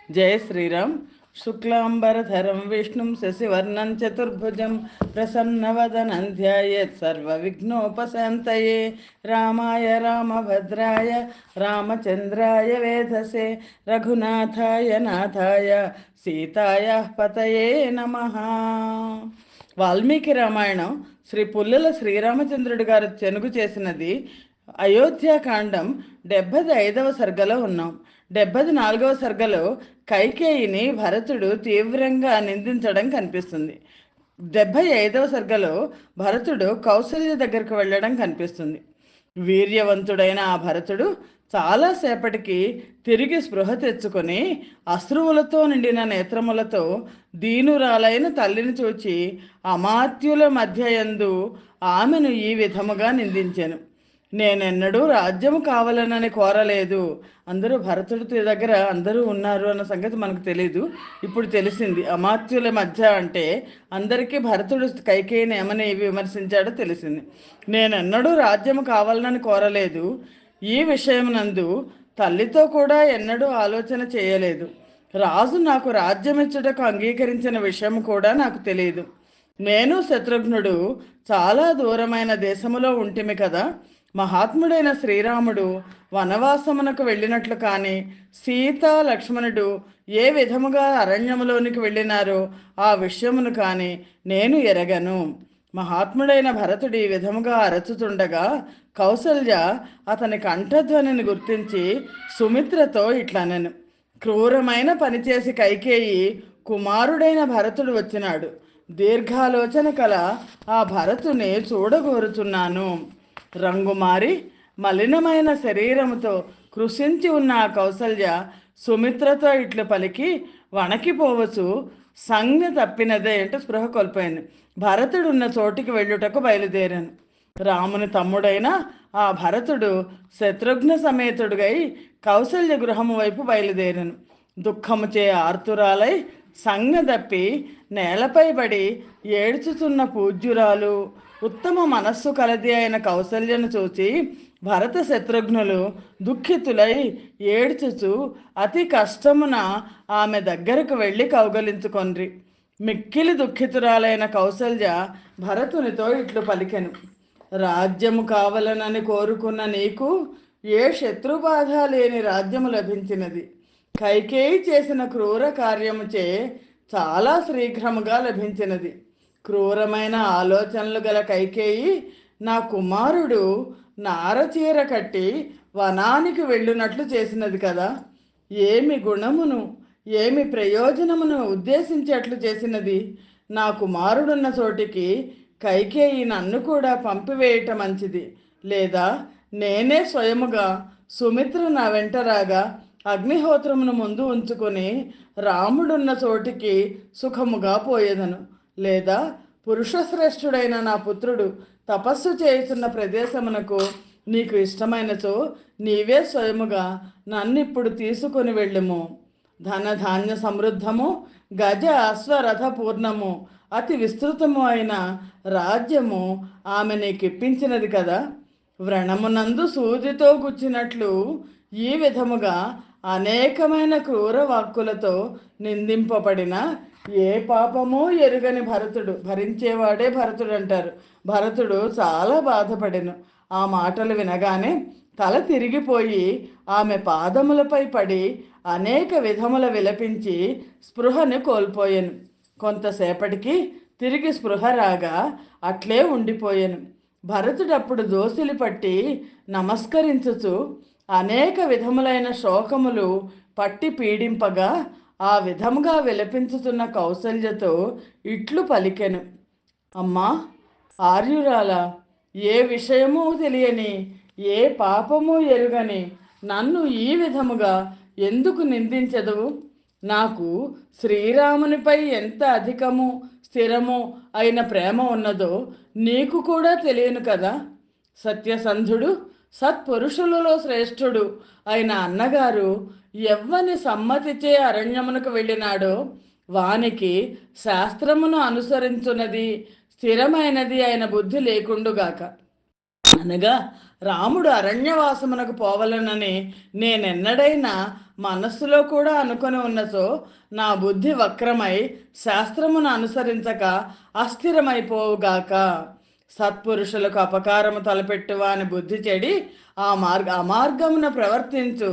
జయ శ్రీరామ్. శుక్లాంబరధరం విష్ణుం శశివర్ణం చతుర్భుజం ప్రసన్నవదనం ధ్యాయేత్ సర్వవిఘ్నోపశాంతయే. రామాయ రామభద్రాయ రామచంద్రాయ వేధసే రఘునాథాయ నాథాయ సీతాయ పతయే నమః. వాల్మీకి రామాయణం శ్రీ పుల్లల శ్రీరామచంద్రుడి గారు చెనుగు చేసినది. అయోధ్యాకాండం 75వ సర్గలో ఉన్నాం. 74వ సర్గలో కైకేయిని భరతుడు తీవ్రంగా నిందించడం కనిపిస్తుంది. 75వ సర్గలో భరతుడు కౌసల్య దగ్గరకు వెళ్ళడం కనిపిస్తుంది. వీర్యవంతుడైన ఆ భరతుడు చాలాసేపటికి తిరిగి స్పృహ తెచ్చుకొని అశ్రువులతో నిండిన నేత్రములతో దీనురాలైన తల్లిని చూచి అమాత్యుల మధ్యయందు ఆమెను ఈ విధముగా నిందించెను. నేనెన్నడూ రాజ్యము కావాలనని కోరలేదు. అందరూ భరతుడి దగ్గర అందరూ ఉన్నారు అన్న సంగతి మనకు తెలీదు. ఇప్పుడు తెలిసింది. అమాత్యుల మధ్య అంటే అందరికీ భరతుడు కైకేయిని ఏమని విమర్శించాడో తెలిసింది. నేనెన్నడూ రాజ్యము కావాలని కోరలేదు. ఈ విషయమునందు తల్లితో కూడా ఎన్నడూ ఆలోచన చేయలేదు. రాజు నాకు రాజ్యమిచ్చుటకు అంగీకరించిన విషయం కూడా నాకు తెలియదు. నేను శత్రుఘ్నుడు చాలా దూరమైన దేశములో ఉంటిమి కదా. మహాత్ముడైన శ్రీరాముడు వనవాసమునకు వెళ్ళినట్లు కానీ సీత లక్ష్మణుడు ఏ విధముగా అరణ్యములోనికి వెళ్ళినారో ఆ విషయమును కానీ నేను ఎరగను. మహాత్ముడైన భరతుడు ఈ విధముగా అరచుతుండగా కౌసల్య అతని కంఠధ్వనిని గుర్తించి సుమిత్రతో ఇట్లనెను. క్రూరమైన పనిచేసి కైకేయి కుమారుడైన భరతుడు వచ్చినాడు. దీర్ఘాలోచన కల ఆ భరతుని చూడగోరుచున్నాను. రంగుమారి మలినమైన శరీరముతో కృషించి ఉన్న ఆ కౌసల్య సుమిత్రతో ఇట్లు పలికి వణకిపోవచ్చు. సంజ్ఞ తప్పినదే అంటే స్పృహ కోల్పోయింది. భరతుడున్న చోటికి వెళ్ళుటకు బయలుదేరాను. రాముని తమ్ముడైన ఆ భరతుడు శత్రుఘ్న సమేతుడుగై కౌసల్య గృహము వైపు బయలుదేరాను. దుఃఖముచే ఆర్తురాలై సంజ్ఞ తప్పి నేలపై పడి ఏడ్చుతున్న పూజ్యురాలు ఉత్తమ మనస్సు కలది అయిన కౌసల్యను చూచి భరత శత్రుఘ్నులు దుఃఖితులై ఏడ్చుచు అతి కష్టమున ఆమె దగ్గరకు వెళ్ళి కౌగలించుకొండ్రి. మిక్కిలి దుఃఖితురాలైన కౌసల్య భరతునితో ఇట్లు పలికెను. రాజ్యము కావాలనని కోరుకున్న నీకు ఏ శత్రుబాధ లేని రాజ్యము లభించినది. కైకేయి చేసిన క్రూర కార్యముచే చాలా శీఘ్రముగా లభించినది. క్రూరమైన ఆలోచనలు గల కైకేయి నా కుమారుడు నారచీర కట్టి వనానికి వెళ్ళినట్లు చేసినది కదా. ఏమి గుణమును ఏమి ప్రయోజనమును ఉద్దేశించేట్లు చేసినది. నా కుమారుడున్న చోటికి కైకేయి నన్ను కూడా పంపివేయటం మంచిది. లేదా నేనే స్వయముగా సుమిత్ర నా వెంట రాగా అగ్నిహోత్రమును ముందు ఉంచుకొని రాముడున్న చోటికి సుఖముగా పోయేదను. లేదా పురుషశ్రేష్ఠుడైన నా పుత్రుడు తపస్సు చేస్తున్న ప్రదేశమునకు నీకు ఇష్టమైనచో నీవే స్వయముగా నన్నిప్పుడు తీసుకొని వెళ్ళుము. ధనధాన్య సమృద్ధము గజ అశ్వరథ పూర్ణము అతి విస్తృతము అయిన రాజ్యము ఆమె నీకు ఇప్పించినది కదా. వ్రణమునందు సూదితో గుచ్చినట్లు ఈ విధముగా అనేకమైన క్రూర వాక్కులతో నిందింపబడిన ఏ పాపమూ ఎరుగని భరతుడు భరించేవాడే భరతుడు అంటారు. భరతుడు చాలా బాధపడెను. ఆ మాటలు వినగానే తల తిరిగిపోయి ఆమె పాదములపై పడి అనేక విధముల విలపించి స్పృహను కోల్పోయాను. కొంతసేపటికి తిరిగి స్పృహ రాగా అట్లే ఉండిపోయాను. భరతుడప్పుడు దోసిలి పట్టి నమస్కరించుచు అనేక విధములైన శోకములు పట్టి పీడింపగా ఆ విధముగా విలపించుతున్న కౌసల్యతో ఇట్లు పలికెను. అమ్మా ఆర్యురాల, ఏ విషయమూ తెలియని ఏ పాపము ఎరుగని నన్ను ఈ విధముగా ఎందుకు నిందించదవు? నాకు శ్రీరామునిపై ఎంత అధికము స్థిరము అయిన ప్రేమ ఉన్నదో నీకు కూడా తెలియను కదా. సత్యసంధుడు సత్పురుషులలో శ్రేష్ఠుడు అయిన అన్నగారు ఎవ్వని సమ్మతిచే అరణ్యమునకు వెళ్ళినాడో వానికి శాస్త్రమును అనుసరించున్నది స్థిరమైనది అయిన బుద్ధి లేకుండుగాక. అనగా రాముడు అరణ్యవాసమునకు పోవలనని నేనెన్నడైనా మనస్సులో కూడా అనుకొని ఉన్నచో నా బుద్ధి వక్రమై శాస్త్రమును అనుసరించక అస్థిరమైపోవుగాక. సత్పురుషులకు అపకారము తలపెట్టు వాని బుద్ధి చెడి అమార్గమున ప్రవర్తించు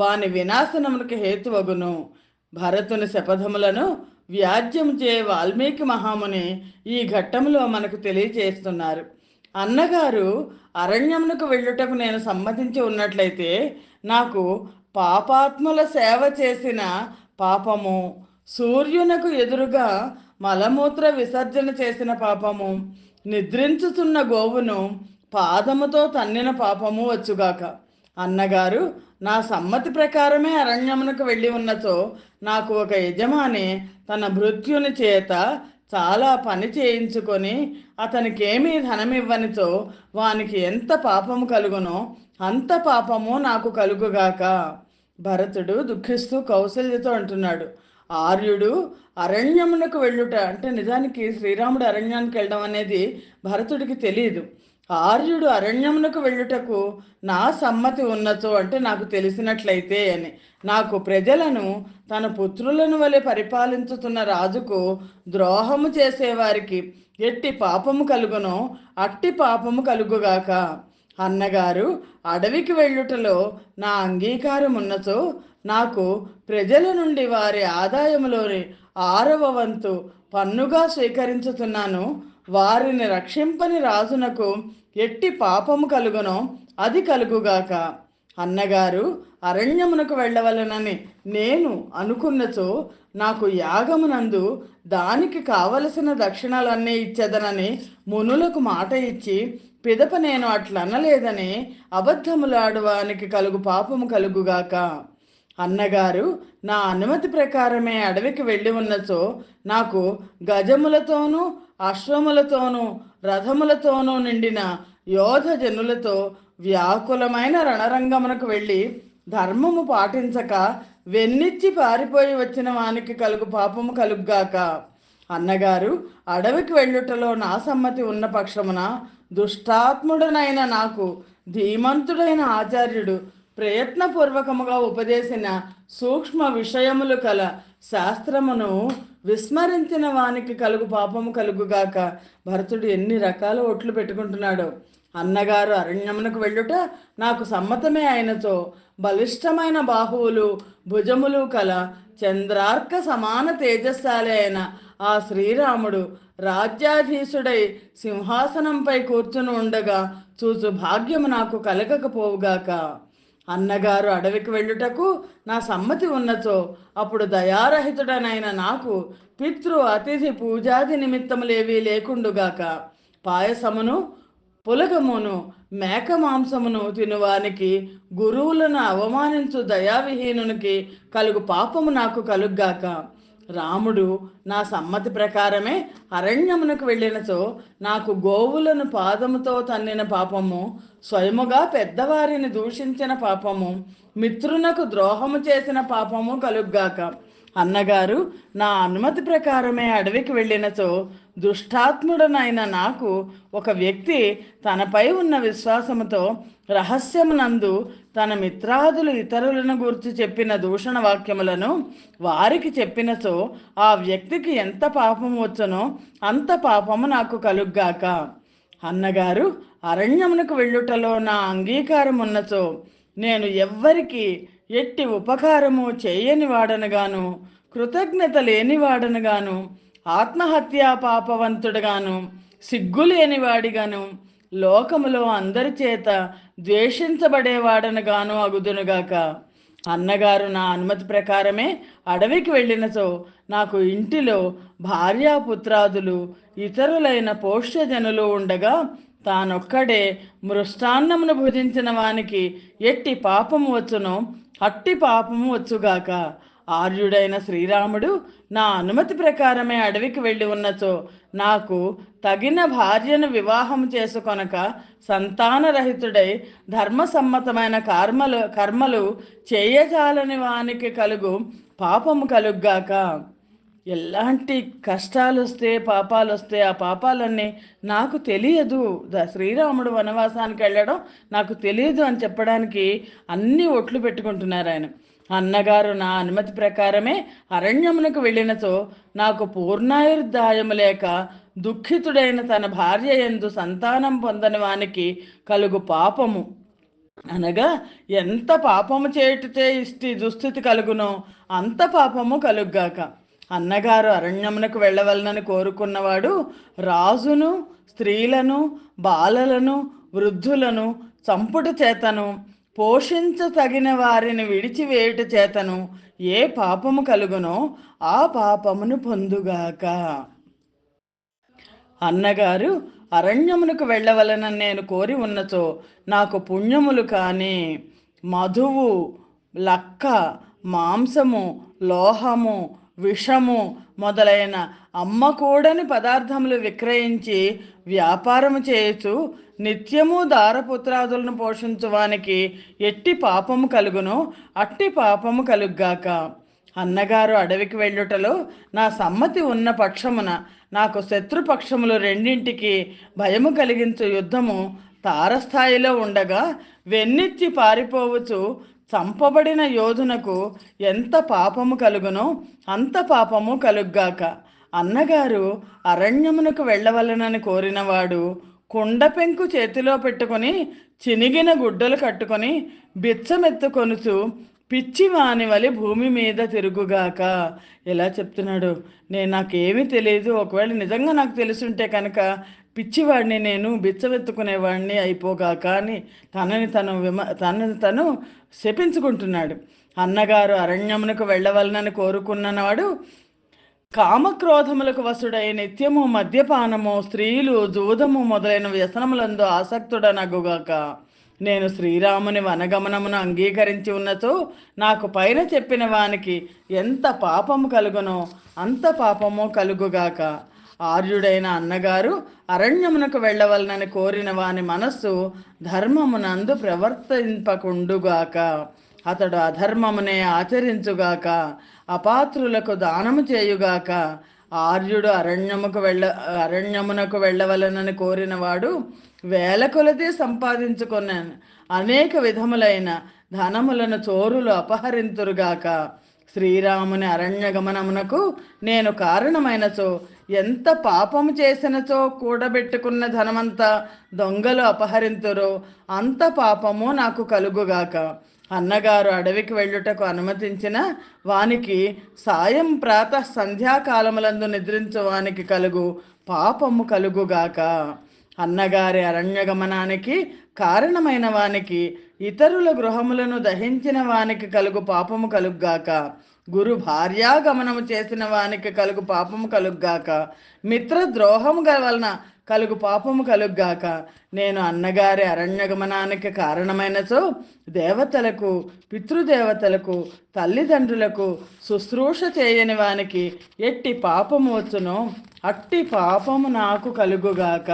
వాని వినాశనమునకు హేతువగును. భరతుని శపథములను వ్యాజ్యం చే వాల్మీకి మహాముని ఈ ఘట్టంలో మనకు తెలియచేస్తున్నారు. అన్నగారు అరణ్యమునకు వెళ్ళుటకు నేను సమ్మతించి ఉన్నట్లయితే నాకు పాపాత్ముల సేవ చేసిన పాపము, సూర్యునకు ఎదురుగా మలమూత్ర విసర్జన చేసిన పాపము, నిద్రించుతున్న గోవును పాదముతో తన్నిన పాపము వచ్చుగాక. అన్నగారు నా సమ్మతి ప్రకారమే అరణ్యమునకు వెళ్ళి ఉన్నచో నాకు ఒక యజమాని తన భృత్యుని చేత చాలా పని చేయించుకొని అతనికేమీ ధనమివ్వనిచో వానికి ఎంత పాపము కలుగునో అంత పాపము నాకు కలుగుగాక. భరతుడు దుఃఖిస్తూ కౌసల్యతో అంటున్నాడు, ఆర్యుడు అరణ్యమునకు వెళ్ళుట అంటే నిజానికి శ్రీరాముడు అరణ్యానికి వెళ్ళడం అనేది భరతుడికి తెలియదు. ఆర్యుడు అరణ్యమునకు వెళ్ళుటకు నా సమ్మతి ఉన్నచో అంటే నాకు తెలిసినట్లయితే అని, నాకు ప్రజలను తన పుత్రులను వలె పరిపాలించుతున్న రాజుకు ద్రోహము చేసేవారికి ఎట్టి పాపము కలుగునో అట్టి పాపము కలుగుగాక. అన్నగారు అడవికి వెళ్ళుటలో నా అంగీకారం ఉన్నచో నాకు ప్రజల నుండి వారి ఆదాయములోని 6వ వంతు పన్నుగా స్వీకరించుతున్నాను. వారిని రక్షింపని రాజునకు ఎట్టి పాపము కలుగునో అది కలుగుగాక. అన్నగారు అరణ్యమునకు వెళ్ళవలనని నేను అనుకున్నచో నాకు యాగమునందు దానికి కావలసిన దక్షిణలన్నీ ఇచ్చేదనని మునులకు మాట ఇచ్చి పిదప నేను అట్లనలేదని అబద్ధములాడువానికి కలుగు పాపము కలుగుగాక. అన్నగారు నా అనుమతి ప్రకారమే అడవికి వెళ్ళి ఉన్నచో నాకు గజములతోనూ అశ్వములతోనూ రథములతోనూ నిండిన యోధ జనులతో వ్యాకులమైన రణరంగమునకు వెళ్ళి ధర్మము పాటించక వెన్నిచ్చి పారిపోయి వచ్చిన వానికి కలుగు పాపము కలుగ్గాక. అన్నగారు అడవికి వెళ్ళుటలో నా సమ్మతి ఉన్న పక్షమున దుష్టాత్ముడనైన నాకు ధీమంతుడైన ఆచార్యుడు ప్రయత్నపూర్వకముగా ఉపదేశిన సూక్ష్మ విషయములు కల శాస్త్రమును విస్మరించిన వానికి కలుగు పాపము కలుగుగాక. భరతుడు ఎన్ని రకాల ఒట్లు పెట్టుకుంటున్నాడో. అన్నగారు అరణ్యమునకు వెళ్ళుట నాకు సమ్మతమే అయినచో బలిష్టమైన బాహువులు భుజములు కల చంద్రార్క సమాన తేజస్శాలి అయిన ఆ శ్రీరాముడు రాజ్యాధీశుడై సింహాసనంపై కూర్చుని ఉండగా చూచు భాగ్యము నాకు కలగకపోవుగాక. అన్నగారు అడవికి వెళ్ళుటకు నా సమ్మతి ఉన్నచో అప్పుడు దయారహితుడనైన నాకు పితృ అతిథి పూజాది నిమిత్తములేవీ లేకుండుగాక. పాయసమును పులగమును మేక మాంసమును తినువానికి గురువులను అవమానించు దయావిహీనునికి కలుగు పాపము నాకు కలుగ్గాక. రాముడు నా సమ్మతి ప్రకారమే అరణ్యమునకు వెళ్ళినచో నాకు గోవులను పాదముతో తన్నిన పాపము, స్వయముగా పెద్దవారిని దూషించిన పాపము, మిత్రునకు ద్రోహము చేసిన పాపము కలుగ్గాక. అన్నగారు నా అనుమతి ప్రకారమే అడవికి వెళ్ళినచో దుష్టాత్ముడనైన నాకు ఒక వ్యక్తి తనపై ఉన్న విశ్వాసముతో రహస్యమునందు తన మిత్రాదులు ఇతరులను గురించి చెప్పిన దూషణ వాక్యములను వారికి చెప్పినచో ఆ వ్యక్తికి ఎంత పాపము వచ్చనో అంత పాపము నాకు కలుగ్గాక. అన్నగారు అరణ్యమునకు వెళ్ళుటలో నా అంగీకారం ఉన్నచో నేను ఎవ్వరికి ఎట్టి ఉపకారము చేయని వాడనుగాను, కృతజ్ఞత లేనివాడనుగాను, ఆత్మహత్యా పాపవంతుడుగాను, సిగ్గులేనివాడిగాను, లోకములో అందరి చేత ద్వేషించబడేవాడనుగాను అగుదునుగాక. అన్నగారు నా అనుమతి ప్రకారమే అడవికి వెళ్ళినచో నాకు ఇంటిలో భార్యాపుత్రాదులు ఇతరులైన పోష్యజనులు ఉండగా తానొక్కడే మృష్టాన్నమును భుజించిన వానికి ఎట్టి పాపము వచ్చునో అట్టి పాపము వచ్చుగాక. ఆర్యుడైన శ్రీరాముడు నా అనుమతి ప్రకారమే అడవికి వెళ్ళి ఉన్నచో నాకు తగిన భార్యను వివాహం చేసుకొనక సంతానరహితుడై ధర్మసమ్మతమైన కర్మలు చేయజాలని వానికి కలుగు పాపము కలుగ్గాక. ఎలాంటి కష్టాలొస్తే, పాపాలొస్తే ఆ పాపాలన్నీ నాకు తెలియదు. శ్రీరాముడు వనవాసానికి వెళ్ళడం నాకు తెలియదు అని చెప్పడానికి అన్నీ ఒట్లు పెట్టుకుంటున్నారాయన. అన్నగారు నా అనుమతి ప్రకారమే అరణ్యమునకు వెళ్ళినచో నాకు పూర్ణాయుర్దాయము లేక దుఃఖితుడైన తన భార్య యందు సంతానం పొందని వానికి కలుగు పాపము అనగా ఎంత పాపము చేయుటచే ఇష్టి దుస్థితి కలుగునో అంత పాపము కలుగ్గాక. అన్నగారు అరణ్యమునకు వెళ్ళవలనని కోరుకున్నవాడు రాజును, స్త్రీలను, బాలలను, వృద్ధులను చంపుట చేతను, పోషించతగిన వారిని విడిచివేయుట చేతను ఏ పాపము కలుగునో ఆ పాపమును పొందుగాక. అన్నగారు అరణ్యమునకు వెళ్ళవలనని నేను కోరి ఉన్నచో నాకు పుణ్యములు కానీ మధువు, లక్క, మాంసము, లోహము, విషము మొదలైన అమ్మకూడని పదార్థములు విక్రయించి వ్యాపారము చేయొచ్చు నిత్యము దారపుత్రాదులను పోషించువానికి ఎట్టి పాపము కలుగును అట్టి పాపము కలుగ్గాక. అన్నగారు అడవికి వెళ్ళుటలో నా సమ్మతి ఉన్న పక్షమున నాకు శత్రుపక్షములు రెండింటికి భయము కలిగించు యుద్ధము తారస్థాయిలో ఉండగా వెన్నెత్తి పారిపోవచ్చు చంపబడిన యోధునకు ఎంత పాపము కలుగునో అంత పాపము కలుగ్గాక. అన్నగారు అరణ్యమునకు వెళ్ళవలనని కోరినవాడు కుండ పెంకు చేతిలో పెట్టుకొని చినిగిన గుడ్డలు కట్టుకొని బిచ్చమెత్తుకొనుచు పిచ్చివాని వలి భూమి మీద తిరుగుగాక. ఎలా చెప్తున్నాడు, నాకేమీ తెలియదు, ఒకవేళ నిజంగా నాకు తెలుసుంటే కనుక పిచ్చివాడిని, నేను బిచ్చవెత్తుకునేవాడిని అయిపోగాక అని తనని తను శపించుకుంటున్నాడు. అన్నగారు అరణ్యమునకు వెళ్ళవలనని కోరుకున్నవాడు కామక్రోధములకు వసుడై నిత్యము మద్యపానము, స్త్రీలు, జూదము మొదలైన వ్యసనములందు ఆసక్తుడనగుగాక. నేను శ్రీరాముని వనగమనమును అంగీకరించి ఉన్నచో నాకు పైన చెప్పిన వానికి ఎంత పాపము కలుగునో అంత పాపము కలుగుగాక. ఆర్యుడైన అన్నగారు అరణ్యమునకు వెళ్ళవలనని కోరిన వాని మనస్సు ధర్మమునందు ప్రవర్తింపకుండుగాక. అతడు అధర్మమునే ఆచరించుగాక, అపాత్రులకు దానము చేయుగాక. ఆర్యుడు అరణ్యమునకు వెళ్ళవలనని కోరినవాడు వేల కొలది సంపాదించుకున్నాను అనేక విధములైన ధనములను చోరులు అపహరింతురుగాక. శ్రీరాముని అరణ్య గమనమునకు నేను కారణమైనచో ఎంత పాపము చేసినచో కూడబెట్టుకున్న ధనమంతా దొంగలు అపహరింతురో అంత పాపము నాకు కలుగుగాక. అన్నగారు అడవికి వెళ్ళుటకు అనుమతించిన వానికి సాయం ప్రాతః సంధ్యాకాలములందు నిద్రించు వానికి కలుగు పాపము కలుగుగాక. అన్నగారి అరణ్యగమనానికి కారణమైన వానికి ఇతరుల గృహములను దహించిన వానికి కలుగు పాపము కలుగ్గాక. గురు భార్యాగమనము చేసిన వానికి కలుగు పాపము కలుగ్గాక. మిత్రద్రోహము వలన కలుగు పాపము కలుగ్గాక. నేను అన్నగారి అరణ్యగమనానికి కారణమైనచో దేవతలకు, పితృదేవతలకు, తల్లిదండ్రులకు శుశ్రూష చేయని వానికి ఎట్టి పాపము వచ్చునో అట్టి పాపము నాకు కలుగుగాక.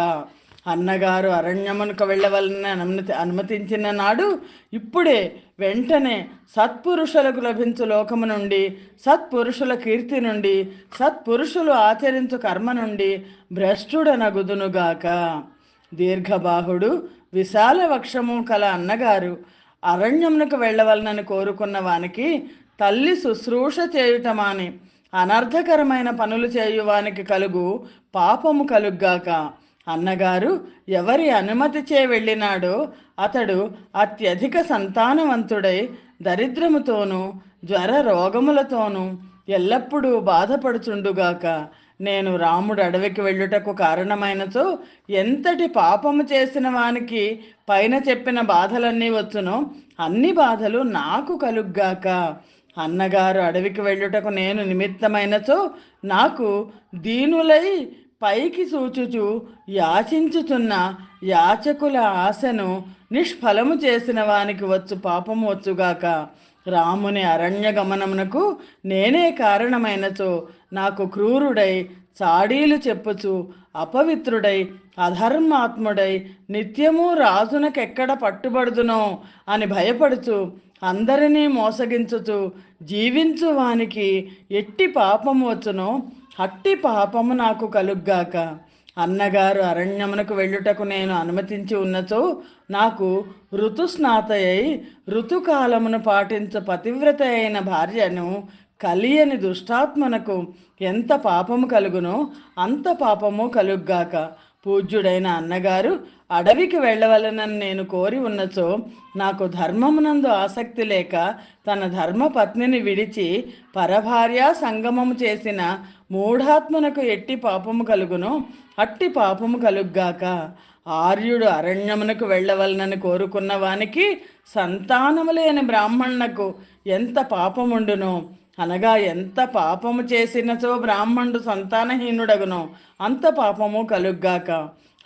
అన్నగారు అరణ్యమునకు వెళ్ళవలనని అనుమతించిన నాడు ఇప్పుడే వెంటనే సత్పురుషులకు లభించు లోకము నుండి, సత్పురుషుల కీర్తి నుండి, సత్పురుషులు ఆచరించు కర్మ నుండి భ్రష్టుడనగుదునుగాక. దీర్ఘబాహుడు, విశాల వక్షము కల అన్నగారు అరణ్యమునకు వెళ్ళవలనని కోరుకున్న వానికి తల్లి శుశ్రూష చేయుటమాని అనర్థకరమైన పనులు చేయువానికి కలుగు పాపము కలుగ్గాక. అన్నగారు ఎవరి అనుమతిచే వెళ్ళినాడో అతడు అత్యధిక సంతానవంతుడై దరిద్రముతోనూ జ్వర రోగములతోనూ ఎల్లప్పుడూ బాధపడుచుండుగాక. నేను రాముడు అడవికి వెళ్ళుటకు కారణమైనచో ఎంతటి పాపము చేసిన వానికి పైన చెప్పిన బాధలన్నీ వచ్చునో అన్ని బాధలు నాకు కలుగ్గాక. అన్నగారు అడవికి వెళ్ళుటకు నేను నిమిత్తమైనచో నాకు దీనులై పైకి సూచుచు యాచించుచున్న యాచకుల ఆశను నిష్ఫలము చేసిన వానికి వచ్చు పాపము వచ్చుగాక. రాముని అరణ్య గమనమునకు నేనే కారణమైనచో నాకు క్రూరుడై చాడీలు చెప్పుచు అపవిత్రుడై అధర్మాత్ముడై నిత్యము రాజునకెక్కడ పట్టుబడుదునో అని భయపడుచు అందరినీ మోసగించుచు జీవించు వానికి ఎట్టి పాపము వచ్చునో అట్టి పాపము నాకు కలుగ్గాక. అన్నగారు అరణ్యమునకు వెళ్ళుటకు నేను అనుమతించి ఉన్నచో నాకు ఋతుస్నాతయై ఋతుకాలమును పాటించు పతివ్రత అయిన భార్యను కలియని దుష్టాత్మనకు ఎంత పాపము కలుగునో అంత పాపము కలుగ్గాక. పూజ్యుడైన అన్నగారు అడవికి వెళ్ళవలనని నేను కోరి ఉన్నచో నాకు ధర్మమునందు ఆసక్తి లేక తన ధర్మపత్నిని విడిచి పరభార్య సంగమము చేసిన మూఢాత్మనకు ఎట్టి పాపము కలుగునో అట్టి పాపము కలుగ్గాక. ఆర్యుడు అరణ్యమునకు వెళ్ళవలనని కోరుకున్న వానికి సంతానము లేని బ్రాహ్మణునకు ఎంత పాపముండునో, అనగా ఎంత పాపము చేసినచో బ్రాహ్మణుడు సంతానహీనుడగునో అంత పాపము కలుగ్గాక.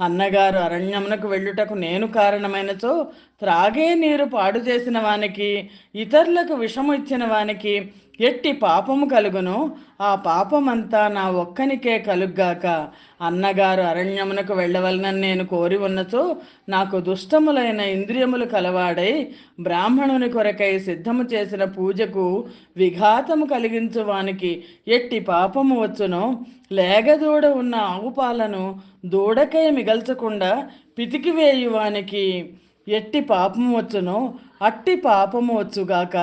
అన్నగారు అరణ్యమునకు వెళ్ళుటకు నేను కారణమైనచో త్రాగే నీరు పాడు చేసిన వానికి ఇతరులకు విషము ఇచ్చిన వానికి ఎట్టి పాపము కలుగునో ఆ పాపమంతా నా ఒక్కనికే కలుగ్గాక. అన్నగారు అరణ్యమునకు వెళ్ళవలనని నేను కోరి ఉన్నచో నాకు దుష్టములైన ఇంద్రియములు కలవాడై బ్రాహ్మణుని కొరకై సిద్ధము చేసిన పూజకు విఘాతము కలిగించు వానికి ఎట్టి పాపము వచ్చునో, లేగదూడ ఉన్న ఆవు పాలను దూడకై మిగల్చకుండా పితికివేయువానికి ఎట్టి పాపము వచ్చునో అట్టి పాపము వచ్చుగాక.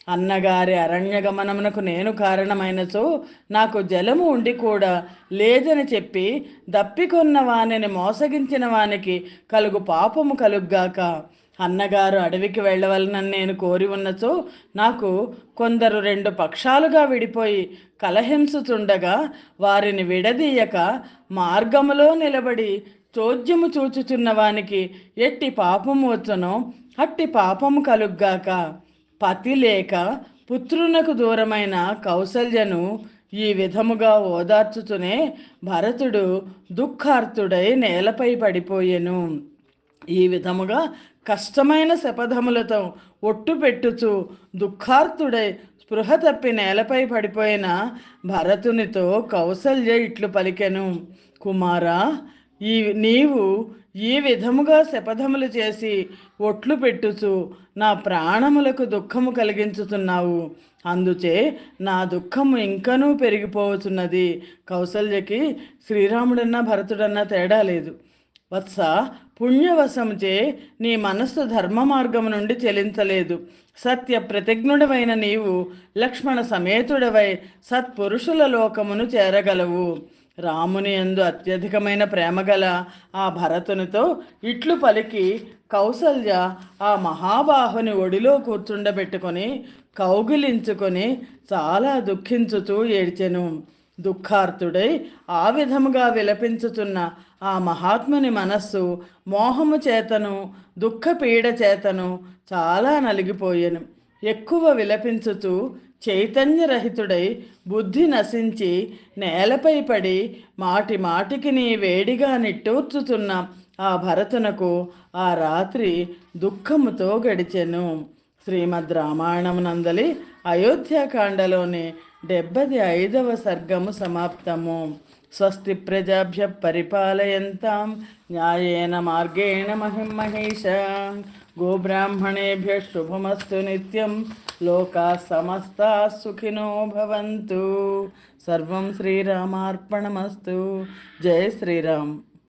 అన్నగారి అరణ్యగమనమునకు నేను కారణమైనచో నాకు జలము ఉండి కూడా లేదని చెప్పి దప్పికొన్న వానిని మోసగించిన వానికి కలుగు పాపము కలుగ్గాక. అన్నగారు అడవికి వెళ్ళవలనని నేను కోరి ఉన్నచో నాకు కొందరు రెండు పక్షాలుగా విడిపోయి కలహించుచుండగా వారిని విడదీయక మార్గములో నిలబడి చోద్యము చూచుచున్న వానికి ఎట్టి పాపము వచ్చునో అట్టి పాపము కలుగ్గాక. పతి లేక పుత్రునకు దూరమైన కౌసల్యను ఈ విధముగా ఓదార్చుచునే భరతుడు దుఃఖార్తుడై నేలపై పడిపోయెను. ఈ విధముగా కష్టమైన శపథములతో ఒట్టు పెట్టుచు దుఃఖార్తుడై స్పృహ తప్పి నేలపై పడిపోయిన భరతునితో కౌసల్య ఇట్లు పలికెను: కుమారా, నీవు ఈ విధముగా శపథములు చేసి ఒట్లు పెట్టుచు నా ప్రాణములకు దుఃఖము కలిగించుతున్నావు. అందుచే నా దుఃఖము ఇంకనూ పెరిగిపోవచ్చున్నది. కౌసల్యకి శ్రీరాముడన్నా భరతుడన్నా తేడా లేదు. వత్స, పుణ్యవశముచే నీ మనస్సు ధర్మ మార్గము నుండి చెలించలేదు. సత్య ప్రతిజ్ఞుడవైన నీవు లక్ష్మణ సమేతుడవై సత్పురుషుల లోకమును చేరగలవు. రాముని యందు అత్యధికమైన ప్రేమగల ఆ భరతునితో ఇట్లు పలికి కౌసల్య ఆ మహాబాహుని ఒడిలో కూర్చుండబెట్టుకొని కౌగిలించుకొని చాలా దుఃఖించుతూ ఏడ్చెను. దుఃఖార్తుడై ఆ విధముగా విలపించుతున్న ఆ మహాత్ముని మనస్సు మోహము చేతను దుఃఖపీడ చేతను చాలా నలిగిపోయెను. ఎక్కువ విలపించుతూ చైతన్యరహితుడై బుద్ధి నశించి నేలపై పడి మాటి మాటికి నీ వేడిగా నిట్టూర్చుతున్న ఆ భరతునకు ఆ రాత్రి దుఃఖముతో గడిచెను. శ్రీమద్ రామాయణమునందలి అయోధ్యాకాండలోని 75వ సర్గము సమాప్తము. స్వస్తి ప్రజాభ్య పరిపాలయంతాం న్యాయేన మార్గేణ మహిం మహేష. గోబ్రాహ్మణేభ్య శుభమస్తు నిత్యం. లోకా సమస్తా సుఖినో భవంతు. సర్వం శ్రీరామార్పణమస్తు. జై శ్రీరామ్.